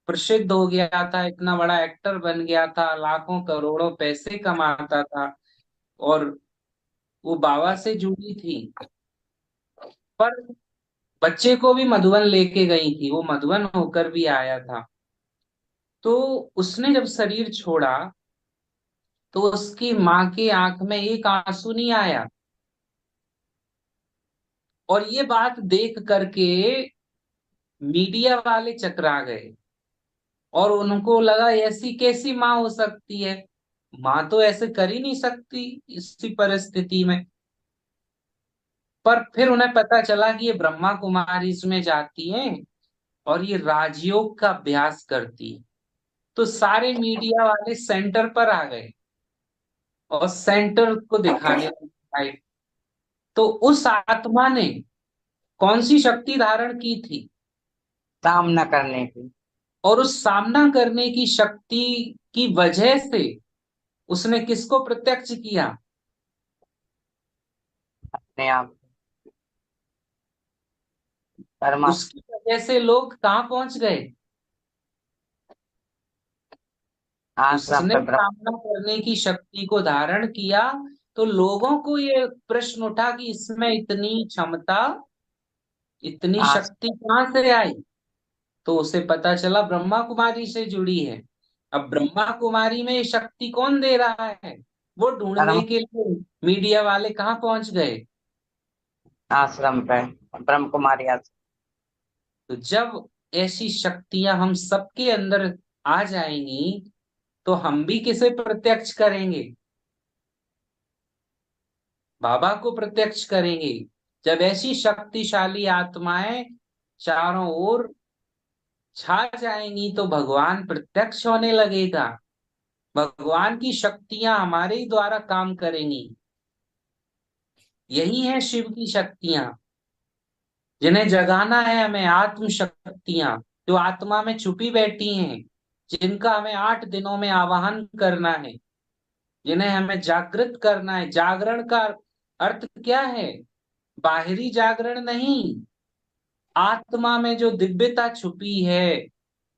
प्रसिद्ध हो गया था, इतना बड़ा एक्टर बन गया था, लाखों करोड़ों पैसे कमाता था, और वो बाबा से जुड़ी थी। पर बच्चे को भी मधुबन लेके गई थी, वो मधुबन होकर भी आया था। तो उसने जब शरीर छोड़ा, तो उसकी माँ की आंख में एक आंसू नहीं आया। और ये बात देख करके मीडिया वाले चकरा गए, और उनको लगा ऐसी कैसी माँ हो सकती है, माँ तो ऐसे कर ही नहीं सकती इसी परिस्थिति में। पर फिर उन्हें पता चला कि ये ब्रह्मा कुमारी इसमें जाती हैं और ये राजयोग का अभ्यास करती है। तो सारे मीडिया वाले सेंटर पर आ गए और सेंटर को दिखाने आए। तो उस आत्मा ने कौन सी शक्ति धारण की थी? सामना करने की। और उस सामना करने की शक्ति की वजह से उसने किसको प्रत्यक्ष किया? अपने आप। परमात्मा। उसकी वजह से लोग कहाँ पहुंच गए? आश्रम उसने पे ब्रह्म। सामना करने की शक्ति को धारण किया। तो लोगों को ये प्रश्न उठा कि इसमें इतनी क्षमता, इतनी आस, शक्ति कहाँ से आई? तो उसे पता चला ब्रह्मा कुमारी से जुड़ी है। अब ब्रह्मा कुमारी में ये शक्ति कौन दे रहा है? वो ढूंढने परम के लिए मीडिया वाले कहाँ पहुंच गए? आश्रम पे ब्रह्म कुमारी आश्रम। तो जब ऐसी शक्तियां हम सबके अंदर आ जाएंगी, तो हम भी किसे प्रत्यक्ष करेंगे? बाबा को प्रत्यक्ष करेंगे। जब ऐसी शक्तिशाली आत्माएं चारों ओर छा जाएंगी, तो भगवान प्रत्यक्ष होने लगेगा। भगवान की शक्तियां हमारे ही द्वारा काम करेंगी। यही है शिव की शक्तियां, जिन्हें जगाना है हमें, आत्म शक्तियां जो आत्मा में छुपी बैठी हैं, जिनका हमें 8 दिनों में आवाहन करना है, जिन्हें हमें जागृत करना है। जागरण का अर्थ क्या है? बाहरी जागरण नहीं, आत्मा में जो दिव्यता छुपी है,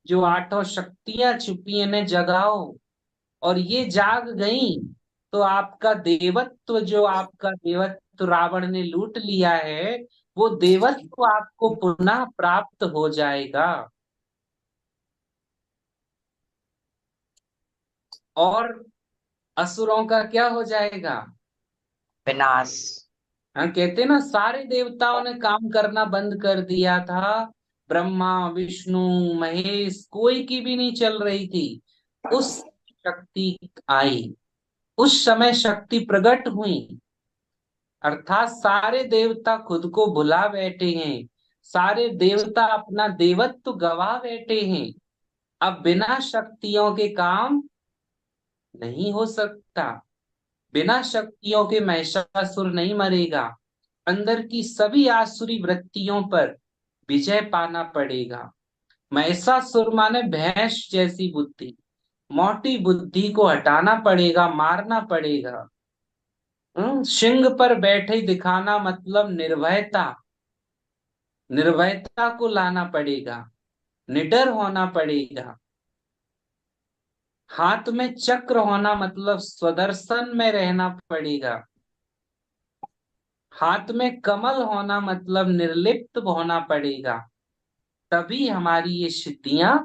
जो आठों शक्तियां छुपी हैं, इन्हें जगाओ। और ये जाग गई, तो आपका देवत्व, जो आपका देवत्व रावण ने लूट लिया है, वो देवत्व आपको पुनः प्राप्त हो जाएगा। और असुरों का क्या हो जाएगा? विनाश। हाँ, कहते ना सारे देवताओं ने काम करना बंद कर दिया था। ब्रह्मा, विष्णु, महेश, कोई की भी नहीं चल रही थी। उस शक्ति आई, उस समय शक्ति प्रकट हुई। अर्थात सारे देवता खुद को भुला बैठे हैं, सारे देवता अपना देवत्व गवा बैठे हैं। अब बिना शक्तियों के काम नहीं हो सकता। बिना शक्तियों के महिषासुर नहीं मरेगा। अंदर की सभी आसुरी वृत्तियों पर विजय पाना पड़ेगा। महिषासुर माने भैंस जैसी बुद्धि, मोटी बुद्धि को हटाना पड़ेगा, मारना पड़ेगा। सिंह पर बैठे दिखाना मतलब निर्भयता, निर्भयता को लाना पड़ेगा, निडर होना पड़ेगा। हाथ में चक्र होना मतलब स्वदर्शन में रहना पड़ेगा। हाथ में कमल होना मतलब निर्लिप्त होना पड़ेगा। तभी हमारी ये सिद्धियां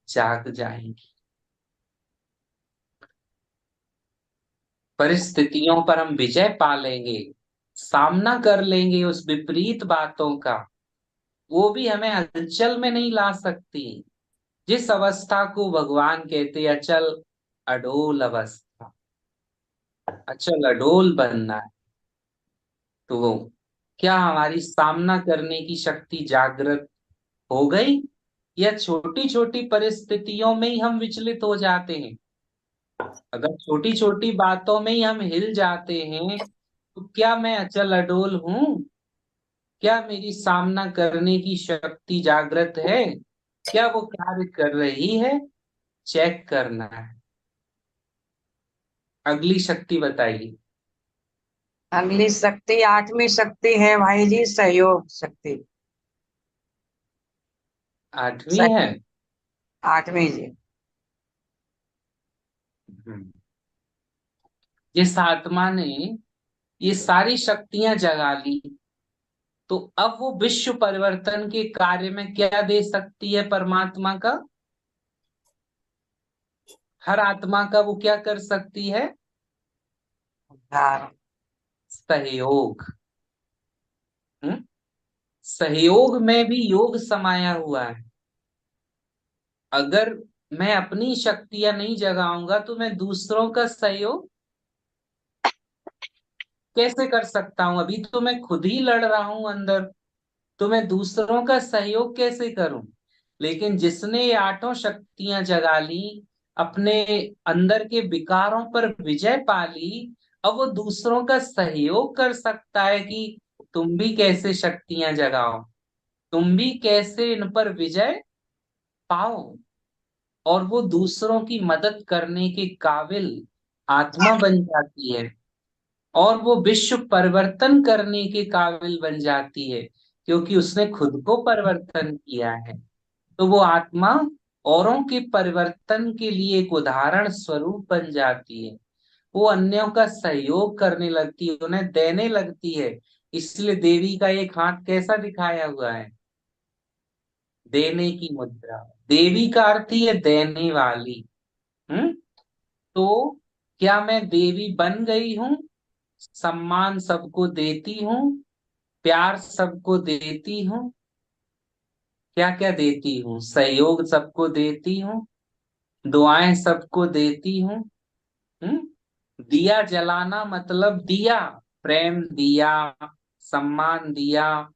जाग जाएंगी। परिस्थितियों पर हम विजय पा लेंगे, सामना कर लेंगे उस विपरीत बातों का। वो भी हमें हलचल में नहीं ला सकती। जिस अवस्था को भगवान कहते हैं अचल अडोल अवस्था, अचल अडोल बनना है। तो वो क्या हमारी सामना करने की शक्ति जागृत हो गई, या छोटी छोटी परिस्थितियों में ही हम विचलित हो जाते हैं? अगर छोटी छोटी बातों में ही हम हिल जाते हैं, तो क्या मैं अचल अडोल हूं? क्या मेरी सामना करने की शक्ति जागृत है? क्या वो कार्य कर रही है? चेक करना है। अगली शक्ति बताइए। अगली शक्ति, आठवीं शक्ति है भाई जी, सहयोग शक्ति। आठवीं सही, है। आठवीं जी। हम्म। जिस आत्मा ने ये सारी शक्तियां जगा ली, तो अब वो विश्व परिवर्तन के कार्य में क्या दे सकती है परमात्मा का? हर आत्मा का वो क्या कर सकती है? उद्धार। सहयोग। हम्म? सहयोग में भी योग समाया हुआ है। अगर मैं अपनी शक्तियां नहीं जगाऊंगा, तो मैं दूसरों का सहयोग कैसे कर सकता हूं? अभी तो मैं खुद ही लड़ रहा हूं अंदर, तो मैं दूसरों का सहयोग कैसे करूं? लेकिन जिसने ये आठों शक्तियां जगा ली, अपने अंदर के विकारों पर विजय पा ली, अब वो दूसरों का सहयोग कर सकता है कि तुम भी कैसे शक्तियां जगाओ, तुम भी कैसे इन पर विजय पाओ। और वो दूसरों की मदद करने के काबिल आत्मा बन जाती है, और वो विश्व परिवर्तन करने के काबिल बन जाती है, क्योंकि उसने खुद को परिवर्तन किया है। तो वो आत्मा औरों के परिवर्तन के लिए एक उदाहरण स्वरूप बन जाती है। वो अन्यों का सहयोग करने लगती है, उन्हें देने लगती है। इसलिए देवी का एक हाथ कैसा दिखाया हुआ है? देने की मुद्रा। देवी का अर्थ ही है देने वाली। हम्म। तो क्या मैं देवी बन गई हूं? सम्मान सबको देती हूँ, प्यार सबको देती हूँ। क्या क्या देती हूँ? सहयोग सबको देती हूँ, दुआएं सबको देती हूँ। दिया जलाना मतलब दिया, प्रेम दिया, सम्मान दिया,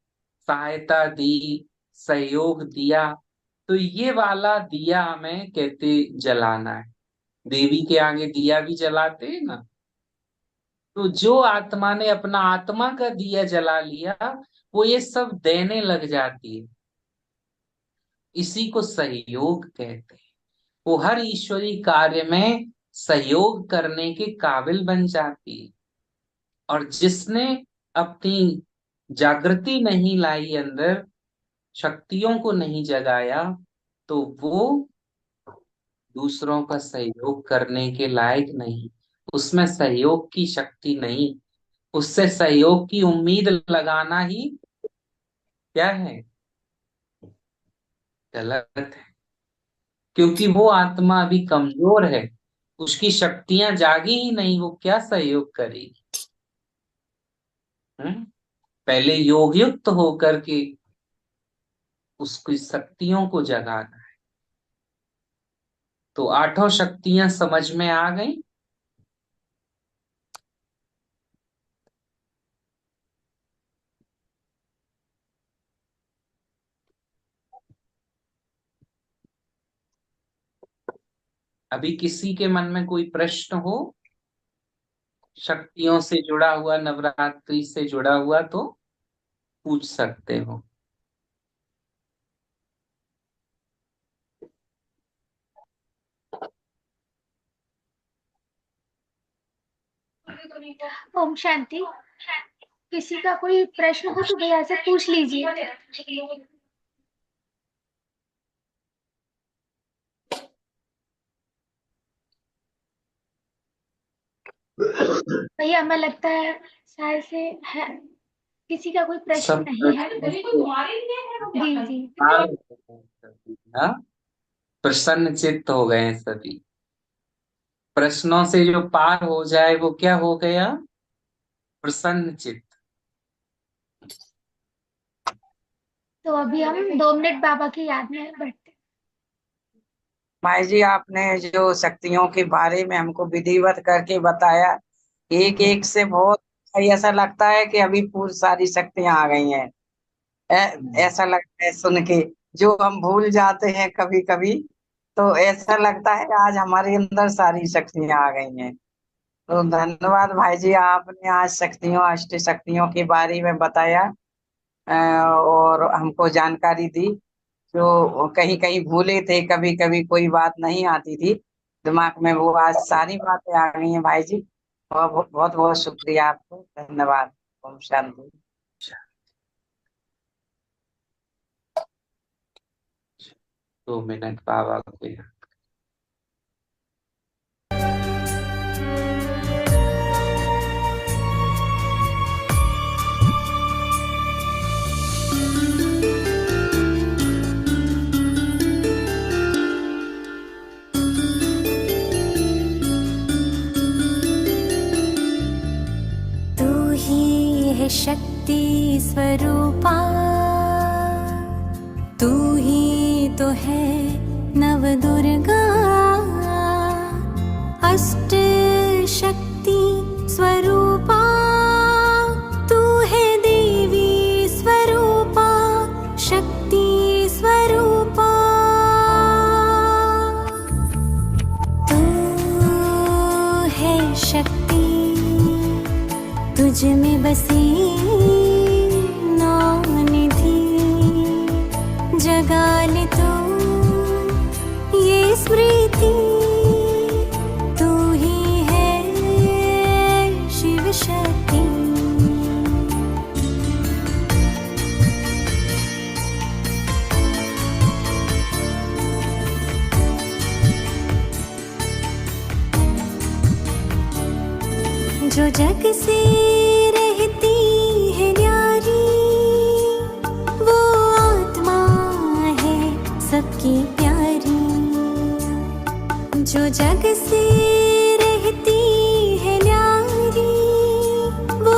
सहायता दी, सहयोग दिया। तो ये वाला दिया हमें कहते जलाना है। देवी के आगे दिया भी जलाते हैं ना। तो जो आत्मा ने अपना आत्मा का दिया जला लिया, वो ये सब देने लग जाती है। इसी को सहयोग कहते हैं। वो हर ईश्वरी कार्य में सहयोग करने के काबिल बन जाती है। और जिसने अपनी जागृति नहीं लाई अंदर, शक्तियों को नहीं जगाया, तो वो दूसरों का सहयोग करने के लायक नहीं। उसमें सहयोग की शक्ति नहीं। उससे सहयोग की उम्मीद लगाना ही क्या है? गलत है। क्योंकि वो आत्मा अभी कमजोर है, उसकी शक्तियां जागी ही नहीं, वो क्या सहयोग करेगी? पहले योग युक्त होकर के उसकी शक्तियों को जगाना है। तो आठों शक्तियां समझ में आ गई। अभी किसी के मन में कोई प्रश्न हो शक्तियों से जुड़ा हुआ, नवरात्रि से जुड़ा हुआ, तो पूछ सकते हो। ओम शांति। किसी का कोई प्रश्न हो तो भैया से पूछ लीजिए। भैया हमें लगता है शायद से है, किसी का कोई प्रश्न सब नहीं है। जी जी। हाँ, प्रसन्न चित्त हो गए हैं सभी। प्रश्नों से जो पार हो जाए वो क्या हो गया? प्रसन्न चित्त। तो अभी हम 2 मिनट बाबा की याद में बैठते माई जी, आपने जो शक्तियों के बारे में हमको विधिवत करके बताया, एक एक से बहुत ऐसा लगता है कि अभी पूरी सारी शक्तियां आ गई हैं। ऐसा लगता है सुन के, जो हम भूल जाते हैं कभी कभी, तो ऐसा लगता है आज हमारे अंदर सारी शक्तियां आ गई हैं। तो धन्यवाद भाई जी, आपने आज शक्तियों, अष्ट शक्तियों के बारे में बताया और हमको जानकारी दी। जो कहीं कहीं भूले थे, कभी कभी कोई बात नहीं आती थी दिमाग में, वो आज सारी बातें आ गई हैं भाई जी। बहुत बहुत बहुत शुक्रिया आपको, धन्यवाद। ओम शांति। 2 मिनट बाबा को याद। तू ही है शक्ति स्वरूपा, तू ही तो है नव दुर्गा, अष्ट शक्ति स्वरूपा। तू है देवी स्वरूपा, शक्ति स्वरूपा। तू है शक्ति, तुझ में बसी नौ निधि, जगा ले तू ये स्मृति। तू ही है शिव शक्ति। जो जग से रहती है न्यारी, वो आत्मा है सबकी प्यारी। जो जग से रहती है न्यारी, वो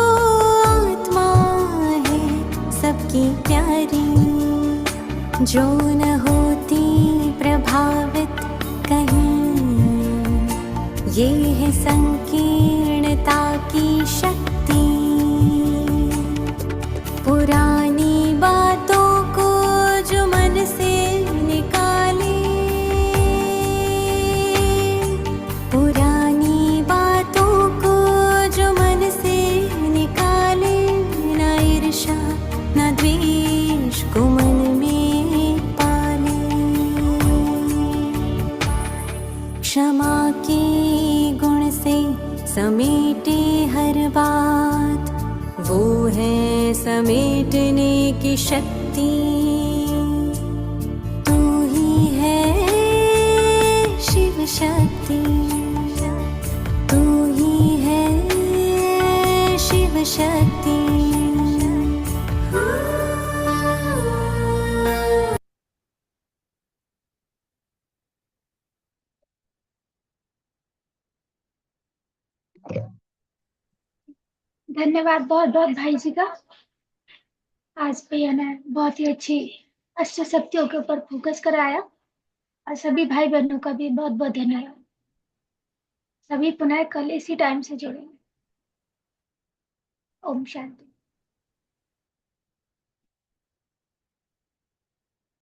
आत्मा है सबकी प्यारी। जो न होती प्रभावित कहीं, ये है संकीर्णता की शक्ति। पुरानी बातों को जो मन से निकाले, पुरानी बातों को जो मन से निकाले, ना ईर्ष्या ना द्वेष को मन में पाले। क्षमा के गुण से समेटे हर बात, वो है समेटने की शक्ति। तू ही है शिव शक्ति, तू ही है शिव शक्ति। धन्यवाद बहुत बहुत भाई जी का। आज भैया ने बहुत ही अच्छी अष्ट शक्तियों के ऊपर फोकस कराया, और सभी भाई बहनों का भी बहुत बहुत धन्यवाद। सभी पुनः कल इसी टाइम से जुड़े। ओम शांति।